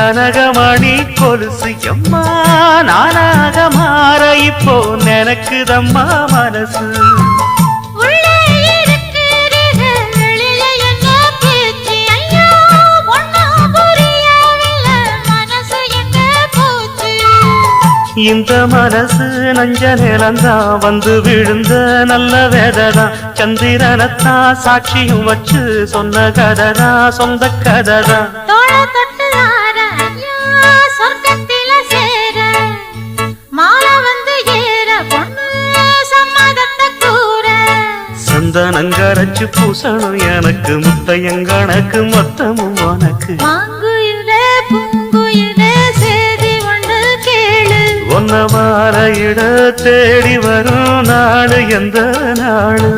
கனகமணி கொலுசு எம்மா நானாக மாற இப்போ நினைக்குதம்மா மனசு. இந்த மனசு நஞ்ச நிலந்தான் வந்து விழுந்த நல்ல வேததான். சந்திரனத்தான் சாட்சியும் வச்சு சொன்ன கததான் சொந்த கததான். சந்தனங்கரைச்சு பூசணும் எனக்கு முத்தையங்கணக்கு மொத்தமும் உனக்கு. ஒன்ன மாலையிட தேடி வரும் நாடு எந்த நாடு.